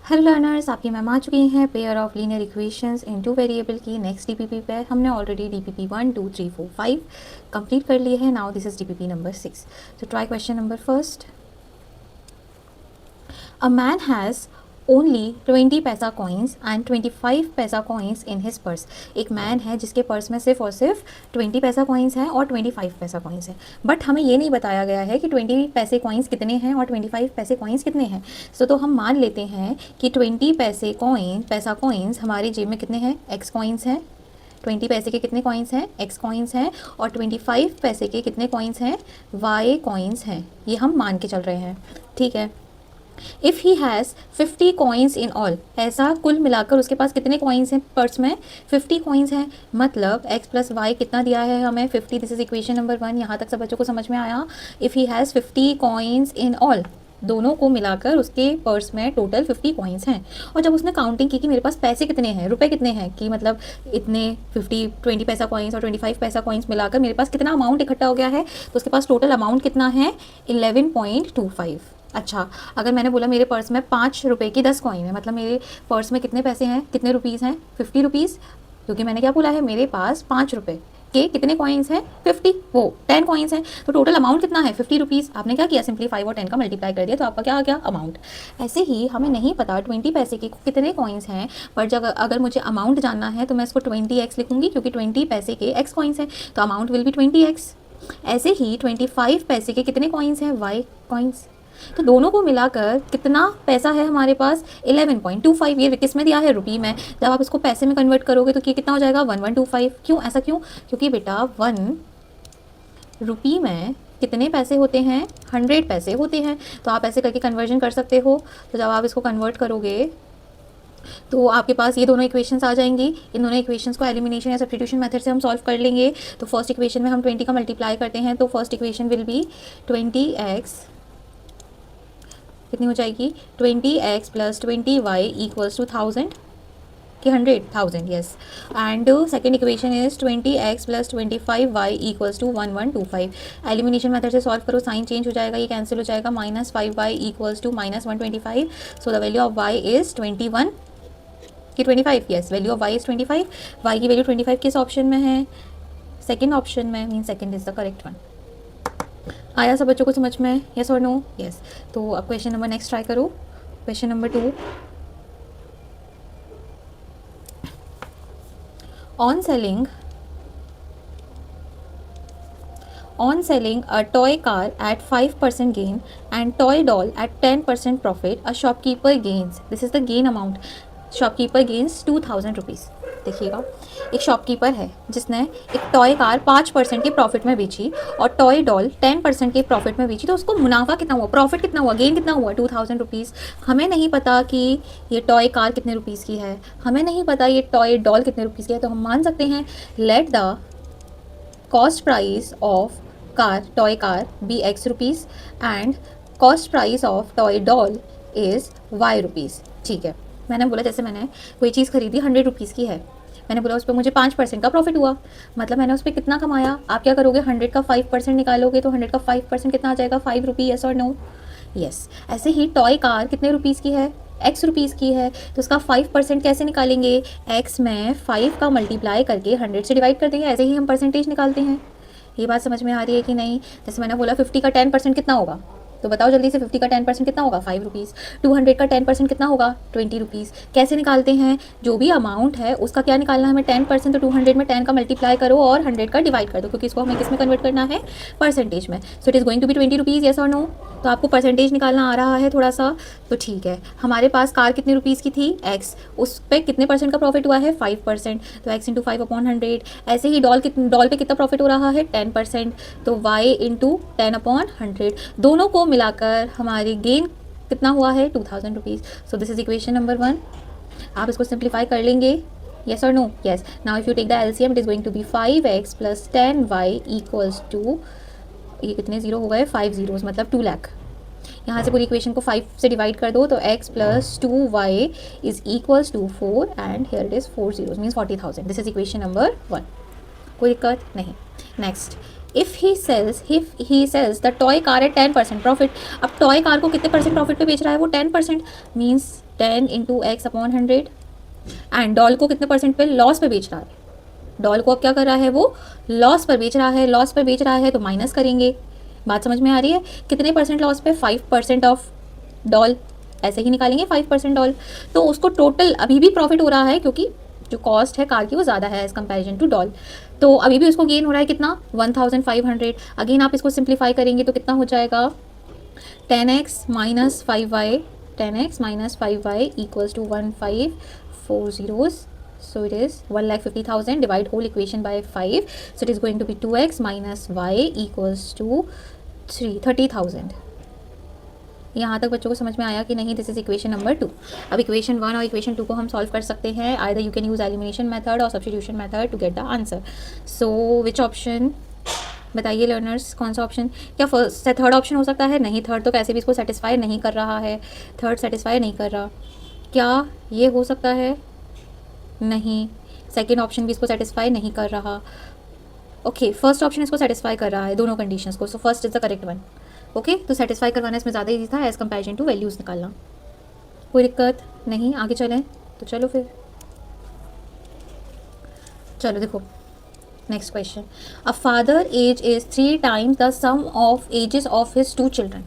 Hello learners, आपकी ma'am आ चुकी हैं pair of linear equations in two variable की नेक्स्ट डीपीपी पे। हमने ऑलरेडी डीपीपी 1 2 3 4 5 कंप्लीट कर लिए हैं। Now this is DPP number 6। तो try question number first. A man has only 20 पैसा coins and 25 पैसा coins in his purse। एक मैन है जिसके पर्स में सिर्फ और सिर्फ 20 पैसा coins हैं और 25 पैसा coins हैं, बट हमें ये नहीं बताया गया है कि 20 पैसे coins कितने हैं और 25 पैसे coins कितने हैं। तो हम मान लेते हैं कि 20 पैसा coins हमारी जेब में कितने हैं, x coins हैं। 20 पैसे के कितने कॉइन्स हैं, x कॉइन्स हैं, और 25 पैसे के कितने कॉइन्स हैं, y कॉइन्स हैं। ये हम मान के चल रहे हैं, ठीक है। If he has 50 coins in all, ऐसा कुल मिलाकर उसके पास कितने कॉइन्स हैं पर्स में, 50 कॉइन्स हैं। मतलब x प्लस वाई कितना दिया है हमें, 50। This is equation number 1। यहाँ तक सब बच्चों को समझ में आया। If he has 50 coins in all, दोनों को मिलाकर उसके पर्स में टोटल 50 कॉइन्स हैं। और जब उसने काउंटिंग की कि मेरे पास पैसे कितने हैं, रुपए कितने हैं, कि मतलब इतने 20 पैसा कॉइन्स और 25 पैसा कॉइन्स मिलाकर मेरे पास कितना अमाउंट इकट्ठा हो गया है, तो उसके पास टोटल अमाउंट कितना है, 11.25। अच्छा, अगर मैंने बोला मेरे पर्स में 5 रुपये की 10 कॉइन है, मतलब मेरे पर्स में कितने पैसे हैं, कितने रुपीज़ हैं, 50 रुपीज़। क्योंकि मैंने क्या बोला है, मेरे पास 5 रुपये के कितने कॉइन्स हैं, 50, वो 10 कॉइन्स हैं। तो टोटल अमाउंट कितना है, 50 रुपीज़। आपने क्या किया, सिंपली 5 और 10 का मल्टीप्लाई कर दिया, तो आपका क्या आ गया, अमाउंट। ऐसे ही हमें नहीं पता 20 पैसे के कितने कॉइन्स हैं, पर जब अगर मुझे अमाउंट जानना है तो मैं इसको 20x लिखूंगी, क्योंकि 20 पैसे के x कॉइन्स हैं, तो अमाउंट विल बी 20x। ऐसे ही 25 पैसे के कितने कॉइन्स हैं, y कॉइन्स। तो दोनों को मिलाकर कितना पैसा है हमारे पास, 11.25। ये किस में दिया है, रुपये में। जब आप इसको पैसे में कन्वर्ट करोगे तो ये कितना हो जाएगा, 1125। क्यों, ऐसा क्यों, क्योंकि बेटा 1 रुपये में कितने पैसे होते हैं, 100 पैसे होते हैं। तो आप ऐसे करके कन्वर्जन कर सकते हो। तो जब आप इसको कन्वर्ट करोगे तो आपके पास ये दोनों इक्वेशंस आ जाएंगी। इन दोनों इक्वेशंस को एलिमिनेशन या सब्स्टिट्यूशन मेथड से हम सॉल्व कर लेंगे। तो फर्स्ट इक्वेशन में हम 20 का मल्टीप्लाई करते हैं, तो first equation will be 20x, कितनी हो जाएगी, 20x plus 20y equals to 1000 कि 100,000, yes. And second equation is 20x plus 25y equals to 1125। Elimination method से सॉल्व करो, साइन चेंज हो जाएगा, ये कैंसिल हो जाएगा, -5y equals to -125। So the value of y is 21 कि 25, yes, value of y is 25। y की value 25 किस ऑप्शन में है, सेकेंड ऑप्शन में, mean second is the correct one. आया सब बच्चों को समझ में, यस और नो, यस। तो अब क्वेश्चन नंबर नेक्स्ट ट्राई करो, question number 2। On selling a toy car at 5% gain and toy doll at 10% profit, a shopkeeper gains, this is the gain amount, shopkeeper gains 2000 rupees. देखिएगा, एक shopkeeper है जिसने एक toy car 5% के profit में बेची और टॉय डॉल 10% के प्रॉफिट में बेची, तो उसको मुनाफा कितना हुआ, प्रॉफिट कितना हुआ, गेन कितना हुआ, 2000 रुपीज़। हमें नहीं पता कि ये टॉय कार कितने रुपीज़ की है, हमें नहीं पता ये टॉय डॉल कितने रुपीज़ की है, तो हम मान सकते हैं let the cost price of toy car be x rupees and cost price of toy doll is y rupees. ठीक है, मैंने बोला जैसे मैंने कोई चीज़ खरीदी 100 रुपीज़ की है, मैंने बोला उस पर मुझे 5% का प्रॉफिट हुआ, मतलब मैंने उस पर कितना कमाया। आप क्या करोगे, 100 का 5% निकालोगे, तो 100 का 5% कितना आ जाएगा, 5 रुपये, यस और नो, यस। ऐसे ही टॉय कार कितने रुपीज़ की है, x रुपीज़ की है, तो उसका 5% कैसे निकालेंगे, x में 5 का मल्टीप्लाई करके 100 से डिवाइड कर देंगे, ऐसे ही हम परसेंटेज निकालते हैं। ये बात समझ में आ रही है कि नहीं। जैसे मैंने बोला 50 का 10% कितना होगा, तो बताओ जल्दी से, 50 का 10% कितना होगा, 5 रुपीज़। 200 का 10% कितना होगा, 20 रुपीज़। कैसे निकालते हैं, जो भी अमाउंट है उसका क्या निकालना है हमें, 10%, तो 200 में 10 का मल्टीप्लाई करो और 100 का डिवाइड कर दो, क्योंकि इसको हमें किस में कन्वर्ट करना है, परसेंटेज में। So it is going to be 20 rupees, yes और नो। तो आपको परसेंटेज निकालना आ रहा है थोड़ा सा, तो ठीक है। हमारे पास कार कितने रुपीज़ की थी, x, उस पर कितने परसेंट का प्रॉफिट हुआ है, 5%, तो x इंटू 5/100। ऐसे ही डॉल पे कितना प्रॉफिट हो रहा है, 10%, तो y इंटू 10/100। दोनों को मिलाकर हमारी गेन कितना हुआ है, 2000 rupees. So this is equation number 1। आप इसको सिंप्लीफाई कर लेंगे, yes or no, yes। now if you take the LCM it is going to be 5x plus 10y equals to, ये कितने ज़ीरो हो गए, 5 ज़ीरोज़, मतलब 2 लाख। यहाँ से पूरी इक्वेशन को 5 से डिवाइड कर दो, तो x plus 2y is equals to 4 and here it is 4 zeros, means 40,000। This is equation number 1, कोई दिक्कत नहीं। Next, if he sells the toy car at 10% profit. अब टॉय कार को कितने परसेंट प्रॉफिट पे बेच रहा है वो, 10%, means 10 into x upon 100 and doll को कितने परसेंट पे, लॉस पे बेच रहा है, डॉल को अब क्या कर रहा है, वो लॉस पर बेच रहा है, लॉस पर बेच रहा है तो माइनस करेंगे। बात समझ में आ रही है, कितने परसेंट लॉस पे, 5% ऑफ डॉल, ऐसे ही निकालेंगे 5% डॉल, तो उसको टोटल अभी भी प्रॉफिट हो रहा है क्योंकि जो कॉस्ट है कार की वो ज़्यादा है एज कंपैरिजन टू डॉल, तो अभी भी उसको गेन हो रहा है कितना, 1500। अगेन आप इसको सिंप्लीफाई करेंगे तो कितना हो जाएगा, 10x minus 5y, 10x minus 5y equals to 1540 zeros. So it is 1,50,000. Divide whole equation by 5. So it is going to be 2x minus y equals to 30,000. यहाँ तक बच्चों को समझ में आया कि नहीं, दिस इज इक्वेशन नंबर 2। अब इक्वेशन 1 और इक्वेशन 2 को हम सॉल्व कर सकते हैं, either you can use elimination method और substitution method to get the answer. So which option, बताइए लर्नर्स, कौन सा ऑप्शन, क्या फर्स्ट थर्ड ऑप्शन हो सकता है, नहीं थर्ड तो कैसे भी इसको सेटिस्फाई नहीं कर रहा है, थर्ड सेटिस्फाई नहीं कर रहा, क्या ये हो सकता है, नहीं, सेकेंड ऑप्शन भी इसको सेटिस्फाई नहीं कर रहा, ओके फर्स्ट ऑप्शन इसको सेटिस्फाई कर रहा है दोनों कंडीशंस को, so first is the correct one. Okay तो सेटिस्फाई करवाना इसमें ज़्यादा ईजी था एज़ कंपेरिजन टू वैल्यूज़ निकालना। कोई दिक्कत नहीं, आगे चलें, तो चलो फिर, चलो देखो next question, a father age is 3 times the sum of ages of his 2 children.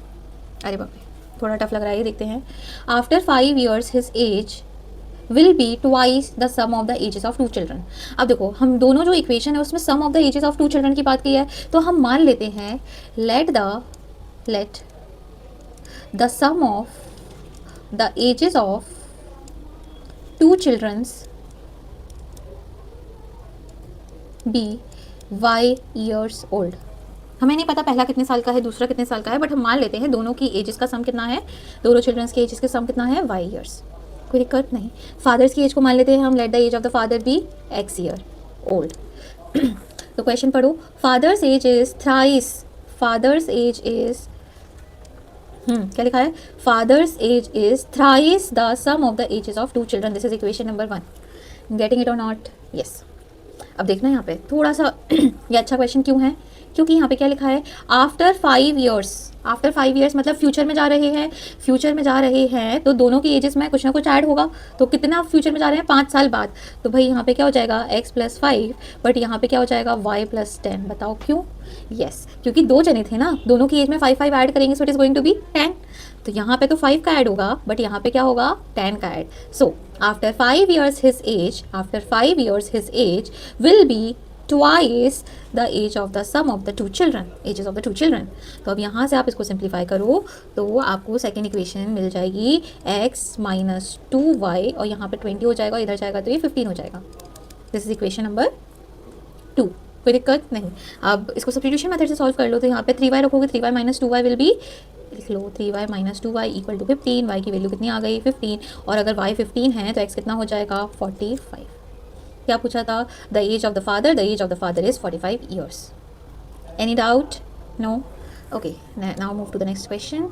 अरे बाप रे, थोड़ा टफ लग रहा है ये, देखते हैं। After 5 years his age will be twice the sum of the ages of 2 children. अब देखो हम दोनों जो इक्वेशन है उसमें sum of the ages of 2 children की बात की है, तो हम मान लेते हैं let the sum of the ages of 2 childrens be y years old। हमें नहीं पता पहला कितने साल का है दूसरा कितने साल का है, बट हम मान लेते हैं दोनों की एजेस का सम कितना है, दोनों चिल्ड्रंस के एजेस का सम कितना है, y years। कोई दिक्कत नहीं, फादर्स की एज को मान लेते हैं हम, let the age of the father be x year old। तो क्वेश्चन पढ़ो, father's age is thrice, father's age is क्या लिखा है, father's age is thrice the sum of the ages of 2 children. This is equation number 1। Getting it और not, yes. अब देखना यहाँ पे थोड़ा सा ये अच्छा क्वेश्चन क्यों है, क्योंकि यहाँ पे क्या लिखा है, आफ्टर 5 years, आफ्टर 5 years मतलब फ्यूचर में जा रहे हैं, फ्यूचर में जा रहे हैं तो दोनों की एजेस में कुछ ना कुछ ऐड होगा, तो कितना फ्यूचर में जा रहे हैं, 5 साल बाद, तो भाई यहाँ पे क्या हो जाएगा x + 5, बट यहाँ पे क्या हो जाएगा y + 10। बताओ क्यों, यस क्योंकि दो जने थे ना, दोनों की एज में 5 ऐड करेंगे, so it is going to be 10, तो यहाँ पे तो 5 का ऐड होगा बट यहाँ पे क्या होगा, 10 का add. So after 5 years his as, after 5 years his age will B twice the age of the sum of the 2 children, ages of the 2 children। तो अब यहाँ से आप इसको सिंप्लीफाई करो तो आपको सेकेंड इक्वेशन मिल जाएगी x माइनस 2y, और यहाँ पे 20 हो जाएगा, इधर जाएगा तो ये 15 हो जाएगा। This is equation number 2। कोई दिक्कत नहीं, अब इसको सब्स्टिट्यूशन मेथड से सॉल्व कर लो, तो यहाँ पे 3y रखोगे, 3y minus 2y will be, लिख लो 3y minus 2y equal to 15, y की वैल्यू कितनी आ गई 15, और अगर y 15 है तो x कितना हो जाएगा 45। क्या पूछा था, the age of the father, the age of the father is 45 years। Any doubt, no, okay now move to the next question.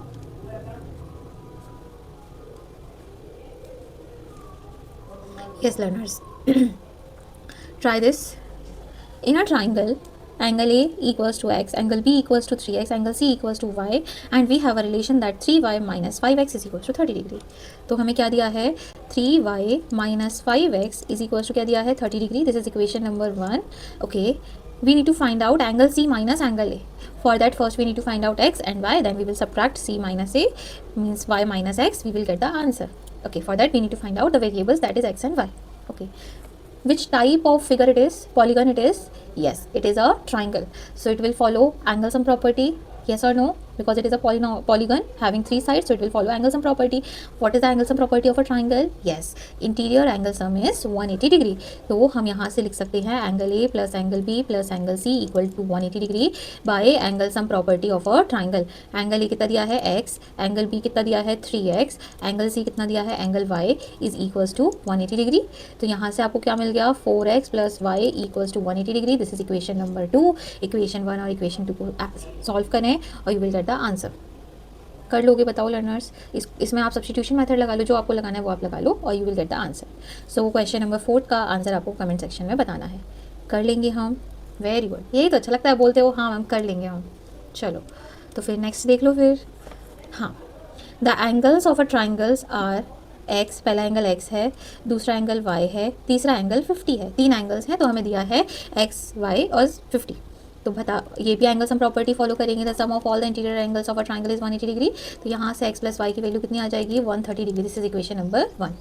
Yes learners, try this। In a triangle, angle A equals to x, angle B equals to 3x, angle C equals to y, and we have a relation that 3y minus 5x is equals to 30 degree। तो हमें क्या दिया है, 3y minus 5x is equals to क्या दिया है, 30 degree। This is equation number 1। Okay, we need to find out angle C minus angle A। For that first we need to find out x and y, then we will subtract C minus A means y minus x, we will get the answer। Okay, for that we need to find out the variables, that is x and y। Okay, which type of figure it is, polygon it is, yes it is a triangle, so it will follow angle sum property, yes or no, because it is a polygon having 3 sides, so it will follow angle sum property। What is the angle sum property of a triangle, yes interior angle sum is 180 degree। तो हम यहाँ से लिख सकते हैं angle A plus angle B plus angle C equal to 180 degree by angle sum property of a triangle। angle A कितना दिया है x, angle B कितना दिया है 3x, angle C कितना दिया है angle y is equals to 180 degree। तो यहाँ से आपको क्या मिल गया, 4x plus y equals to 180 degree। This is equation number 2। Equation 1 और इक्वेशन 2 को सॉल्व करें और you will get the answer. कर लोगे बताओ लर्नर्स, इसमें आप सब्स्टिट्यूशन मेथड लगा लो, जो आपको लगाना है वो आप लगा लो और you will get the answer. So question number 4 का आंसर आपको कमेंट सेक्शन में बताना है। कर लेंगे हम, वेरी गुड, यही तो अच्छा लगता है, बोलते हो हाँ मैम कर लेंगे हम। चलो तो फिर नेक्स्ट देख लो फिर। हाँ, the angles of a triangles are x, पहला एंगल एक्स है, दूसरा एंगल वाई है, तीसरा एंगल 50 है, 3 एंगल्स हैं, तो हमें दिया है एक्स, वाई और 50। तो बता, ये भी एंगल्स हम प्रॉपर्टी फॉलो करेंगे, the sum of all the interior angles of a triangle is 180 degree. तो यहाँ से एक्स प्लस वाई की वैल्यू कितनी आ जाएगी, 130 degree. This is equation number 1।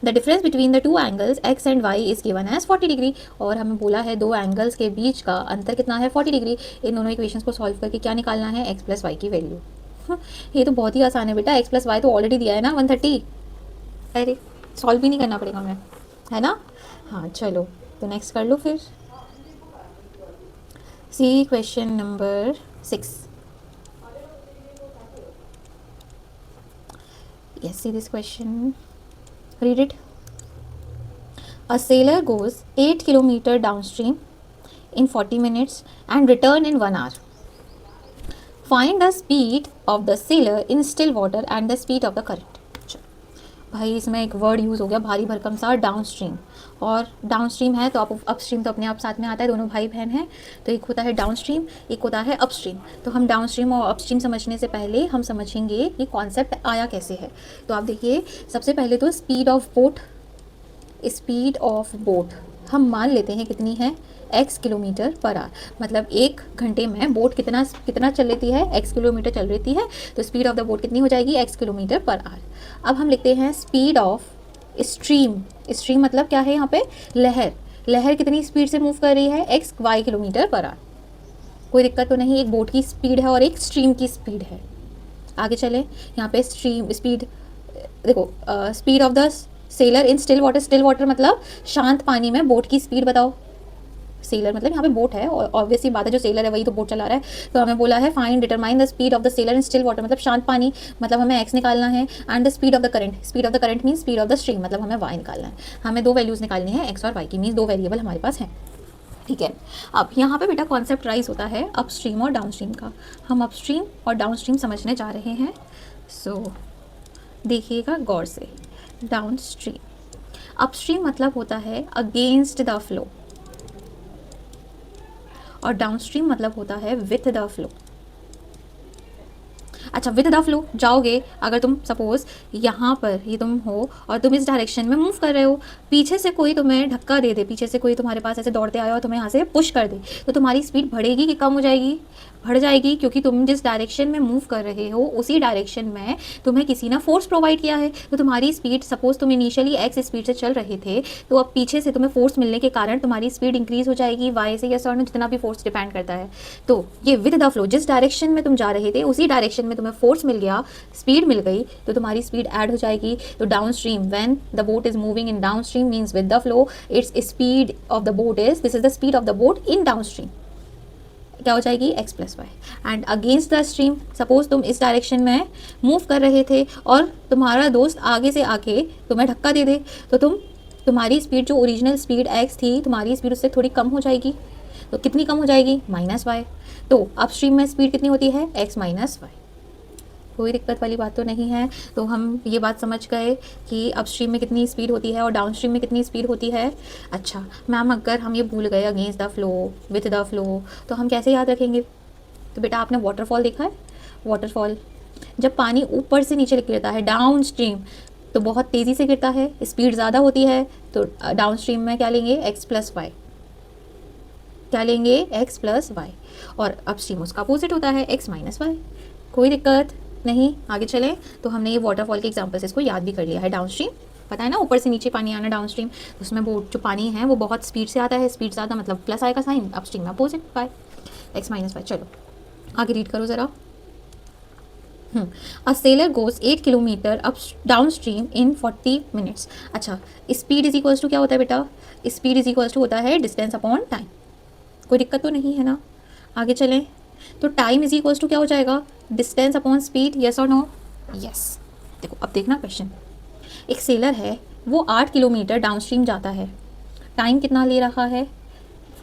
The difference between the two angles x and y is given as 40 degree. और हमें बोला है दो एंगल्स के बीच का अंतर कितना है, 40 डिग्री। इन दोनों इक्वेशंस को सॉल्व करके क्या निकालना है, एक्स प्लस वाई की वैल्यू। ये तो बहुत ही आसान है बेटा, एक्स प्लस वाई तो ऑलरेडी दिया है ना 130। अरे सॉल्व भी नहीं करना पड़ेगा हमें, है ना। हाँ चलो, तो नेक्स्ट कर लो फिर। सी question number 6। Yes, see this question. Read it. A sailor goes 8 kilometer downstream in 40 minutes and return in 1 hour. Find the speed of the sailor in still water and the speed of the current. भाई इसमें एक word use हो गया भारी भरकम सा, down stream. और down stream है तो अप स्ट्रीम तो अपने आप साथ में आता है, दोनों भाई बहन हैं। तो एक होता है डाउन स्ट्रीम, एक होता है अप स्ट्रीम। तो हम डाउन स्ट्रीम और अप स्ट्रीम समझने से पहले हम समझेंगे ये कॉन्सेप्ट आया कैसे है। तो आप देखिए, सबसे पहले तो speed of boat, speed of boat हम मान लेते हैं कितनी है, x किलोमीटर पर आवर। मतलब 1 घंटे में बोट कितना चल लेती है, x किलोमीटर चल रही है। तो स्पीड ऑफ द बोट कितनी हो जाएगी, x किलोमीटर पर आवर। अब हम लिखते हैं स्पीड ऑफ स्ट्रीम। स्ट्रीम मतलब क्या है यहाँ पे, लहर। लहर कितनी स्पीड से मूव कर रही है, x y kilometre per our. कोई दिक्कत तो नहीं, एक बोट की स्पीड है और एक स्ट्रीम की स्पीड है। आगे चले, यहाँ पे स्ट्रीम स्पीड देखो, speed of the seller in still water. Still water मतलब शांत पानी में बोट की स्पीड बताओ। सेलर मतलब यहाँ पे बोट है, और ऑब्वियसली बात है जो सेलर है वही तो बोट चला रहा है। तो हमें बोला है find determine the speed of the seller in still water, मतलब शांत पानी, मतलब हमें एक्स निकालना है। And the speed of the current, speed of the current mean speed of the stream, मतलब हमें वाई निकालना है। हमें दो वैल्यूज़ निकालनी है, एक्स और वाई की, मीन दो वेरिएबल हमारे पास हैं। ठीक है, अब यहाँ पे बेटा कॉन्सेप्ट राइज होता है अप स्ट्रीम और डाउन स्ट्रीम का। हम अप स्ट्रीम और डाउन स्ट्रीम समझने जा रहे हैं। सो देखिएगा गौर से, डाउन स्ट्रीम, अपस्ट्रीम मतलब होता है अगेंस्ट द फ्लो, और डाउनस्ट्रीम मतलब होता है विथ द फ्लो। अच्छा, विद द फ्लो जाओगे, अगर तुम सपोज यहाँ पर ये तुम हो और तुम इस डायरेक्शन में मूव कर रहे हो, पीछे से कोई तुम्हें धक्का दे दे, पीछे से कोई तुम्हारे पास ऐसे दौड़ते आया और तुम्हें यहाँ से पुश कर दे, तो तुम्हारी स्पीड बढ़ेगी कि कम हो जाएगी, बढ़ जाएगी, क्योंकि तुम जिस डायरेक्शन में मूव कर रहे हो उसी डायरेक्शन में तुम्हें किसी ने फोर्स प्रोवाइड किया है। तो तुम्हारी स्पीड, सपोज तुम इनिशियली एक्स स्पीड से चल रहे थे, तो अब पीछे से तुम्हें फोर्स मिलने के कारण तुम्हारी स्पीड इंक्रीज हो जाएगी, वाई से या सर जितना भी फोर्स डिपेंड करता है। तो ये विद द फ्लो, जिस डायरेक्शन में तुम जा रहे थे उसी डायरेक्शन में तुम्हें फोर्स मिल गया, स्पीड मिल गई, तो तुम्हारी स्पीड ऐड हो जाएगी। तो down stream, when the boat is moving in down stream means with the flow, its speed of the boat is, this is the speed of the boat in down stream, क्या हो जाएगी x plus y. And against the stream, suppose तुम इस direction में move कर रहे थे और तुम्हारा दोस्त आगे से आके तुम्हें धक्का दे दे, तो तुम्हारी स्पीड जो ओरिजिनल स्पीड एक्स थी, तुम्हारी स्पीड उससे थोड़ी कम हो जाएगी। तो कितनी कम हो जाएगी, माइनस वाई। तो अपस्ट्रीम में स्पीड कितनी होती है, एक्स माइनस वाई। कोई दिक्कत वाली बात तो नहीं है। तो हम ये बात समझ गए कि अपस्ट्रीम में कितनी स्पीड होती है और डाउनस्ट्रीम में कितनी स्पीड होती है। अच्छा मैम, अगर हम ये भूल गए against the flow, with the flow, तो हम कैसे याद रखेंगे। तो बेटा आपने वाटरफॉल देखा है, वाटरफॉल जब पानी ऊपर से नीचे गिरता है डाउन स्ट्रीम, तो बहुत तेज़ी से गिरता है, स्पीड ज़्यादा होती है, तो डाउन स्ट्रीम में क्या लेंगे, एक्स प्लस वाई, क्या लेंगे, एक्स प्लस वाई। और अपस्ट्रीम उसका अपोजिट होता है, एक्स माइनस वाई। कोई दिक्कत नहीं, आगे चलें। तो हमने ये वाटरफॉल के एग्जांपल से इसको याद भी कर लिया है। डाउनस्ट्रीम पता है ना, ऊपर से नीचे पानी आना डाउनस्ट्रीम, उसमें वो जो पानी है वो बहुत स्पीड से आता है, स्पीड ज़्यादा मतलब प्लस आएगा साइन, अपस्ट्रीम में opposite y, x minus y. चलो आगे रीड करो ज़रा। A sailor goes 8 kilometre up down stream in 40 minutes. अच्छा, स्पीड इज इक्वल्स टू क्या होता है बेटा, स्पीड इज इक्वल्स टू होता है डिस्टेंस अपॉन टाइम। कोई दिक्कत तो नहीं है ना, आगे चलें। तो टाइम इज इक्वल्स टू क्या हो जाएगा, डिस्टेंस अपॉन स्पीड, यस और नो, यस। देखो अब देखना क्वेश्चन, एक सेलर है वो 8 किलोमीटर डाउनस्ट्रीम जाता है, टाइम कितना ले रहा है,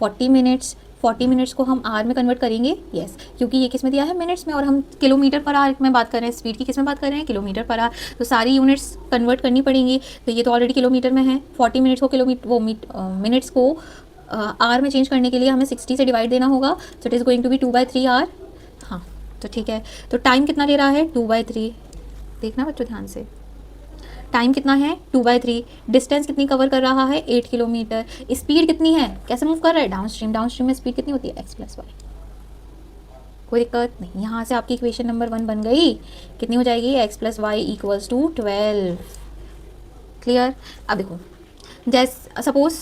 40 मिनट्स। 40 मिनट्स को हम आर में कन्वर्ट करेंगे, यस, क्योंकि ये किस में दिया है, मिनट्स में, और हम किलोमीटर पर आर में बात कर रहे हैं, स्पीड की किस में बात कर रहे हैं, किलोमीटर पर आर। तो सारी यूनिट्स कन्वर्ट करनी पड़ेंगी, तो ये तो ऑलरेडी किलोमीटर में है। 40 मिनट्स को किलोमीटर, वो मिनट्स को आर में चेंज करने के लिए हमें 60 से डिवाइड देना होगा, so it is going to be 2/3 hour. हाँ तो ठीक है, तो टाइम कितना ले रहा है, 2/3। देखना बच्चों ध्यान से, टाइम कितना है 2/3, डिस्टेंस कितनी कवर कर रहा है 8 किलोमीटर, स्पीड कितनी है, कैसे मूव कर रहा है डाउन स्ट्रीम, डाउन स्ट्रीम में स्पीड कितनी होती है x प्लस वाई। कोई दिक्कत नहीं, यहाँ से आपकी इक्वेशन नंबर 1 बन गई, कितनी हो जाएगी x plus y equals to 12। Clear. अब देखो जैसे सपोज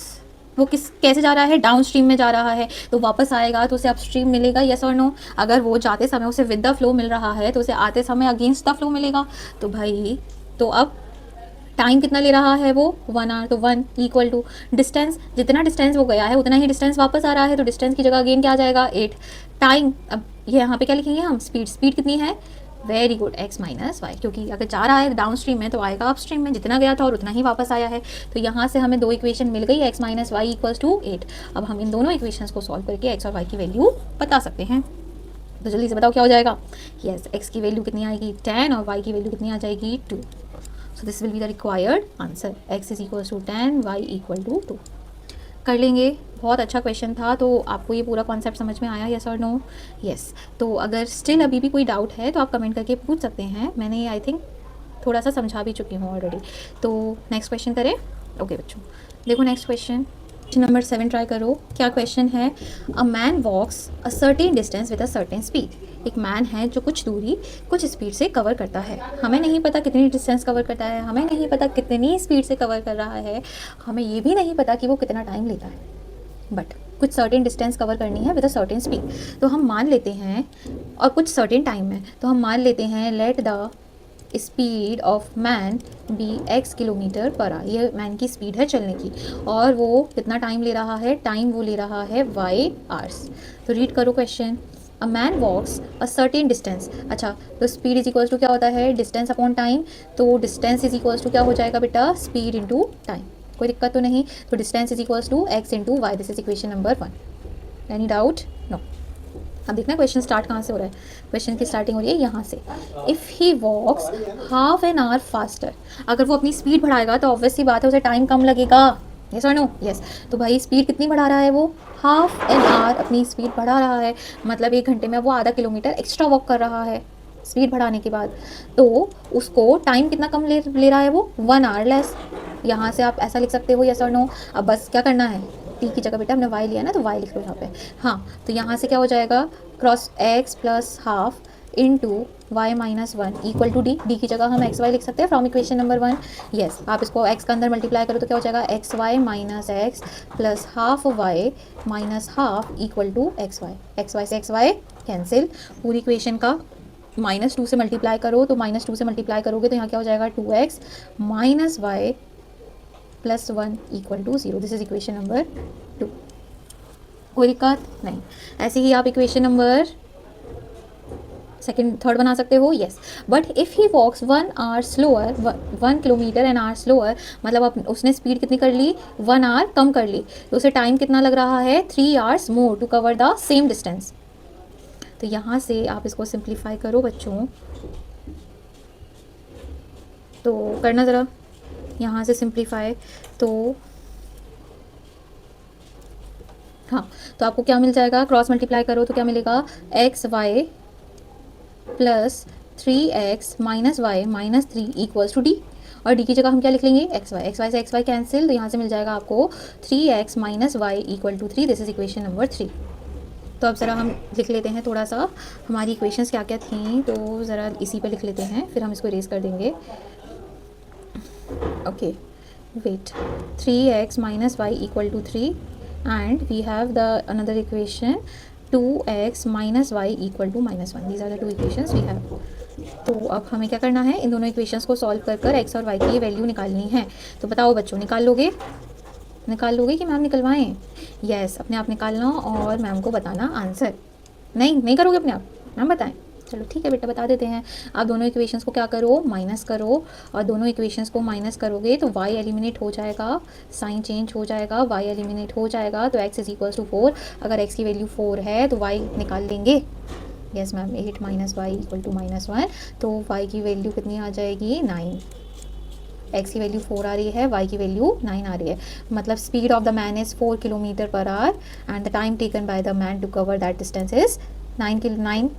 वो कैसे जा रहा है, डाउन स्ट्रीम में जा रहा है, तो वापस आएगा तो उसे अपस्ट्रीम मिलेगा, यस और नो। अगर वो जाते समय उसे विद द फ्लो मिल रहा है तो उसे आते समय अगेंस्ट द फ्लो मिलेगा। तो भाई तो अब टाइम कितना ले रहा है वो 1 आवर, तो 1 इक्वल टू डिस्टेंस, जितना डिस्टेंस वो गया है उतना ही डिस्टेंस वापस आ रहा है, तो डिस्टेंस की जगह अगेन क्या आ जाएगा 8। टाइम, अब ये यहाँ पे क्या लिखेंगे हम, स्पीड, स्पीड कितनी है, very good x minus y, क्योंकि अगर जा रहा है डाउन स्ट्रीम में तो आएगा अप स्ट्रीम में, जितना गया था और उतना ही वापस आया है। तो यहाँ से हमें 2 इक्वेशन मिल गई, x minus y equals to 8। अब हम इन दोनों इक्वेशंस को सॉल्व करके x और y की वैल्यू बता सकते हैं। तो जल्दी से बताओ क्या हो जाएगा। यस, x की वैल्यू कितनी आएगी 10 और y की वैल्यू कितनी आ जाएगी 2। So this will be the required answer, x is equals to 10, y equal to 2। कर लेंगे। बहुत अच्छा क्वेश्चन था। तो आपको ये पूरा कॉन्सेप्ट समझ में आया, यस और नो। यस। तो अगर स्टिल अभी भी कोई डाउट है तो आप कमेंट करके पूछ सकते हैं, मैंने आई थिंक थोड़ा सा समझा भी चुकी हूँ ऑलरेडी। तो नेक्स्ट क्वेश्चन करें। ओके बच्चों, देखो नेक्स्ट क्वेश्चन नंबर 7 ट्राई करो। क्या क्वेश्चन है, a man walks a certain distance with a certain speed. एक मैन है जो कुछ दूरी कुछ स्पीड से कवर करता है, हमें नहीं पता कितनी डिस्टेंस कवर करता है, हमें नहीं पता कितनी स्पीड से कवर कर रहा है, हमें ये भी नहीं पता कि वो कितना टाइम लेता है, बट कुछ सर्टेन डिस्टेंस कवर करनी है विद अ सर्टेन स्पीड। तो हम मान लेते हैं, और कुछ सर्टेन टाइम में, तो हम मान लेते हैं let the speed of man B x kilometre per our. ये मैन की स्पीड है चलने की, और वो कितना टाइम ले रहा है, टाइम वो ले रहा है y आवर्स। तो रीड करो question, a man walks a certain distance. अच्छा, तो स्पीड इज इक्वल्स टू क्या होता है, डिस्टेंस अपॉन टाइम। तो डिस्टेंस इज इक्वल्स टू क्या हो जाएगा बेटा, स्पीड इंटू टाइम। कोई दिक्कत तो नहीं। तो distance is equals to x into y, this is equation number 1। Any doubt, no. अब देखना क्वेश्चन स्टार्ट कहाँ से हो रहा है। क्वेश्चन की स्टार्टिंग हो रही है यहाँ से, if he walks half an hour faster. अगर वो अपनी स्पीड बढ़ाएगा तो ऑब्वियसली बात है उसे टाइम कम लगेगा, यस और नो। यस। तो भाई स्पीड कितनी बढ़ा रहा है वो, हाफ एन आवर अपनी स्पीड बढ़ा रहा है, मतलब 1 घंटे में वो आधा किलोमीटर एक्स्ट्रा वॉक कर रहा है स्पीड बढ़ाने के बाद। तो उसको टाइम कितना कम ले रहा है वो, 1 आवर लेस। यहाँ से आप ऐसा लिख सकते हो, यस और नो। अब बस क्या करना है, टी की जगह बेटा हमने वाई लिया ना, तो वाई लिख लो यहाँ पे। हाँ, तो यहाँ से क्या हो जाएगा, cross x plus half into y minus 1 equal to d. D की जगह हम एक्स वाई लिख सकते हैं फ्रॉम इक्वेशन नंबर 1। यस, आप इसको एक्स का अंदर मल्टीप्लाई करो तो क्या हो जाएगा, x y minus x plus half y minus half equal to x y. X y से एक्स वाई कैंसिल, पूरी इक्वेशन का -2 से मल्टीप्लाई करो, तो -2 से मल्टीप्लाई करोगे तो यहाँ क्या हो जाएगा 2x minus y plus 1 equal to 0। This is equation number 2। कोई दिक्कत नहीं। ऐसे ही आप इक्वेशन नंबर सेकंड थर्ड बना सकते हो। Yes, but if he walks 1 hour slower, 1 kilometre an hour slower, मतलब अब उसने स्पीड कितनी कर ली, 1 आवर कम कर ली, तो उसे टाइम कितना लग रहा है 3 hours more to cover the same distance. तो यहाँ से आप इसको सिंप्लीफाई करो बच्चों, तो करना ज़रा यहाँ से सिंप्लीफाई। तो हाँ, तो आपको क्या मिल जाएगा, क्रॉस मल्टीप्लाई करो तो क्या मिलेगा, x y plus 3x minus y minus 3 equals to d. और डी की जगह हम क्या लिख लेंगे, एक्स वाई से एक्स वाई कैंसिल, तो यहाँ से मिल जाएगा आपको 3x minus y equal to 3। This is equation number 3। तो अब ज़रा हम लिख लेते हैं थोड़ा सा हमारी इक्वेशंस क्या क्या थी, तो ज़रा इसी पे लिख लेते हैं, फिर हम इसको इरेज कर देंगे। Okay wait, 3x minus y equal to 3 and we have the another equation 2x minus y equal to -1. These are the two equations we have. तो अब हमें क्या करना है, इन दोनों इक्वेशंस को सॉल्व कर कर x और y की वैल्यू निकालनी है। तो बताओ बच्चों, निकाल लोगे कि मैम निकलवाएं? यस, अपने आप निकालना और मैम को बताना आंसर। नहीं करोगे अपने आप, मैम बताएं। चलो ठीक है बेटा, बता देते हैं। आप दोनों इक्वेशंस को क्या करो, माइनस करो, और दोनों इक्वेशंस को माइनस करोगे तो y एलिमिनेट हो जाएगा, साइन चेंज हो जाएगा, y एलिमिनेट हो जाएगा, तो x इज इक्वल्स टू 4। अगर x की वैल्यू 4 है तो y निकाल लेंगे। Yes ma'am, 8 minus y equal to -1, तो y की वैल्यू कितनी आ जाएगी 9। x की वैल्यू 4 आ रही है, y की वैल्यू 9 आ रही है, मतलब speed of the man is 4 kilometre per hour and the time taken by the man to cover that distance is 9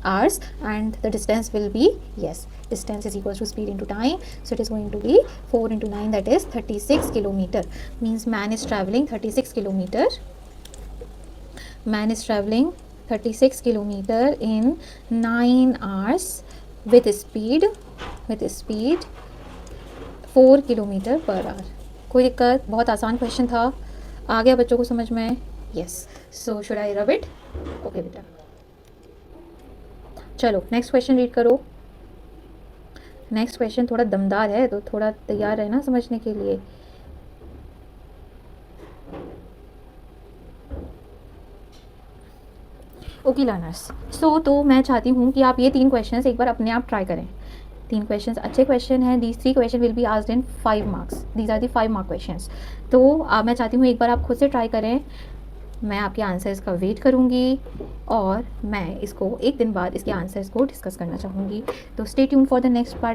hours and the distance will be, yes, distance is equals to speed into time, so it is going to be 4 into 9, that is 36 kilometer. Means man is traveling 36 kilometer. Man is traveling 36 kilometer in 9 hours with speed 4 kilometre per our. कोई दिक्कत? बहुत आसान question था. आ गया बच्चों को समझ में? Yes. So should I rub it? Okay बेटा. चलो नेक्स्ट क्वेश्चन रीड करो. नेक्स्ट क्वेश्चन थोड़ा दमदार है, तो थोड़ा तैयार रहना समझने के लिए. ओके लर्नर्स, सो तो मैं चाहती हूँ कि आप ये 3 क्वेश्चंस एक बार अपने आप ट्राई करें. 3 क्वेश्चंस अच्छे क्वेश्चन हैं. These 3 question will be asked in 5 marks. These are the 5 mark questions. तो मैं चाहती हूँ एक बार आप खुद से ट्राई करें. मैं आपके आंसर्स का वेट करूँगी और मैं इसको एक दिन बाद इसके आंसर्स को डिस्कस करना चाहूँगी. तो stay tune for the next part.